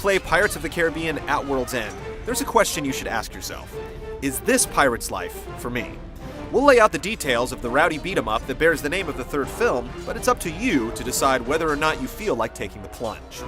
play Pirates of the Caribbean at World's End, there's a question you should ask yourself. Is this pirate's life for me? We'll lay out the details of the rowdy beat-em-up that bears the name of the third film, but it's up to you to decide whether or not you feel like taking the plunge.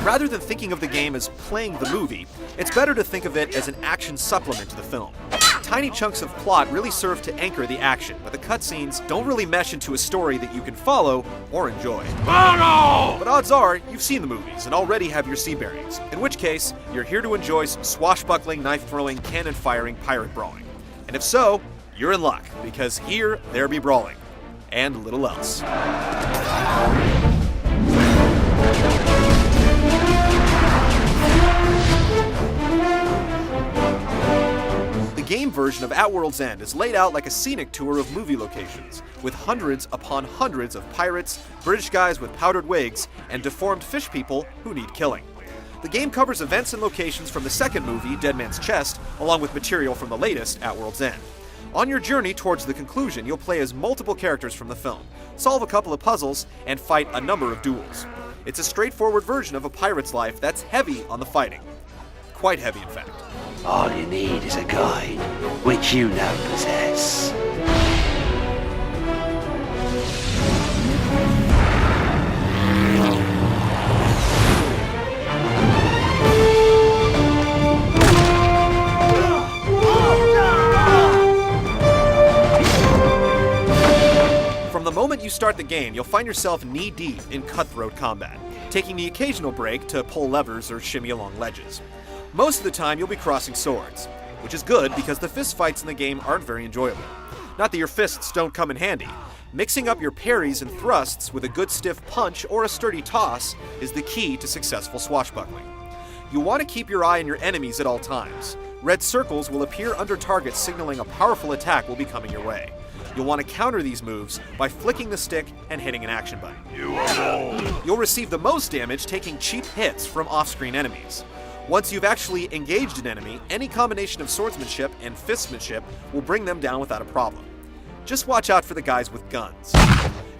Rather than thinking of the game as playing the movie, it's better to think of it as an action supplement to the film. Tiny chunks of plot really serve to anchor the action, but the cutscenes don't really mesh into a story that you can follow or enjoy. But odds are, you've seen the movies and already have your sea bearings, in which case, you're here to enjoy some swashbuckling, knife-throwing, cannon-firing pirate brawling. And if so, you're in luck, because here, there be brawling. And little else. The game version of At World's End is laid out like a scenic tour of movie locations, with hundreds upon hundreds of pirates, British guys with powdered wigs, and deformed fish people who need killing. The game covers events and locations from the second movie, Dead Man's Chest, along with material from the latest, At World's End. On your journey towards the conclusion, you'll play as multiple characters from the film, solve a couple of puzzles, and fight a number of duels. It's a straightforward version of a pirate's life that's heavy on the fighting. Quite heavy, in fact. All you need is a guide, which you now possess. From the moment you start the game, you'll find yourself knee-deep in cutthroat combat, taking the occasional break to pull levers or shimmy along ledges. Most of the time, you'll be crossing swords, which is good because the fist fights in the game aren't very enjoyable. Not that your fists don't come in handy. Mixing up your parries and thrusts with a good stiff punch or a sturdy toss is the key to successful swashbuckling. You'll want to keep your eye on your enemies at all times. Red circles will appear under targets signaling a powerful attack will be coming your way. You'll want to counter these moves by flicking the stick and hitting an action button. You'll receive the most damage taking cheap hits from off-screen enemies. Once you've actually engaged an enemy, any combination of swordsmanship and fistmanship will bring them down without a problem. Just watch out for the guys with guns.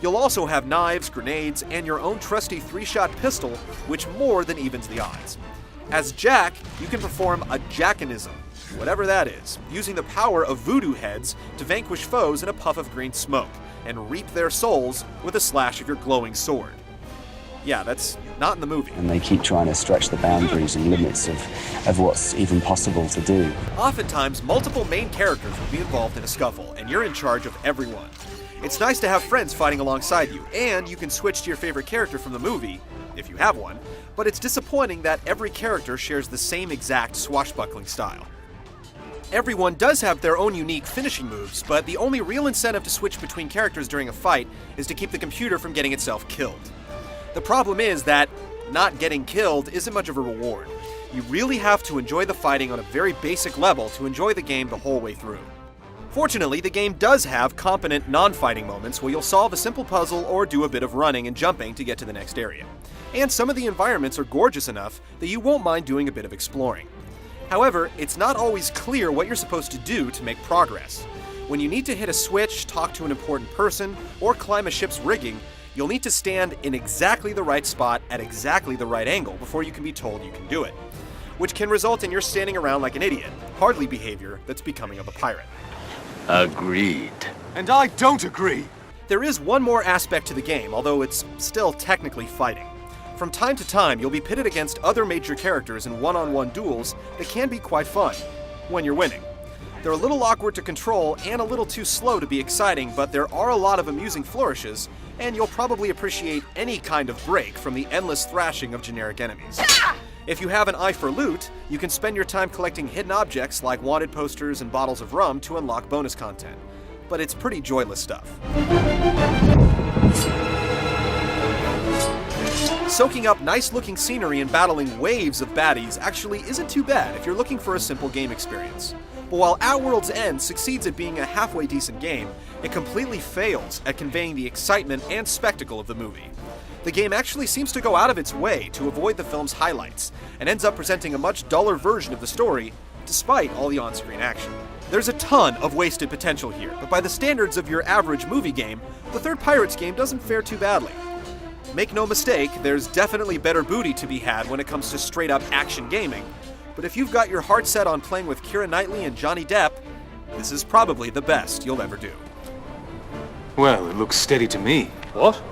You'll also have knives, grenades, and your own trusty 3-shot pistol, which more than evens the odds. As Jack, you can perform a Jackanism, whatever that is, using the power of voodoo heads to vanquish foes in a puff of green smoke, and reap their souls with a slash of your glowing sword. Yeah, that's not in the movie. And they keep trying to stretch the boundaries and limits of what's even possible to do. Oftentimes, multiple main characters will be involved in a scuffle, and you're in charge of everyone. It's nice to have friends fighting alongside you, and you can switch to your favorite character from the movie, if you have one, but it's disappointing that every character shares the same exact swashbuckling style. Everyone does have their own unique finishing moves, but the only real incentive to switch between characters during a fight is to keep the computer from getting itself killed. The problem is that not getting killed isn't much of a reward. You really have to enjoy the fighting on a very basic level to enjoy the game the whole way through. Fortunately, the game does have competent non-fighting moments where you'll solve a simple puzzle or do a bit of running and jumping to get to the next area. And some of the environments are gorgeous enough that you won't mind doing a bit of exploring. However, it's not always clear what you're supposed to do to make progress. When you need to hit a switch, talk to an important person, or climb a ship's rigging, you'll need to stand in exactly the right spot at exactly the right angle before you can be told you can do it, which can result in your standing around like an idiot, hardly behavior that's becoming of a pirate. Agreed. And I don't agree. There is one more aspect to the game, although it's still technically fighting. From time to time, you'll be pitted against other major characters in one-on-one duels that can be quite fun, when you're winning. They're a little awkward to control and a little too slow to be exciting, but there are a lot of amusing flourishes, and you'll probably appreciate any kind of break from the endless thrashing of generic enemies. If you have an eye for loot, you can spend your time collecting hidden objects like wanted posters and bottles of rum to unlock bonus content. But it's pretty joyless stuff. Soaking up nice-looking scenery and battling waves of baddies actually isn't too bad if you're looking for a simple game experience. But while At World's End succeeds at being a halfway decent game, it completely fails at conveying the excitement and spectacle of the movie. the game actually seems to go out of its way to avoid the film's highlights, and ends up presenting a much duller version of the story, despite all the on-screen action. There's a ton of wasted potential here, but by the standards of your average movie game, the third Pirates game doesn't fare too badly. Make no mistake, there's definitely better booty to be had when it comes to straight-up action gaming, but if you've got your heart set on playing with Keira Knightley and Johnny Depp, this is probably the best you'll ever do. Well, it looks steady to me. What?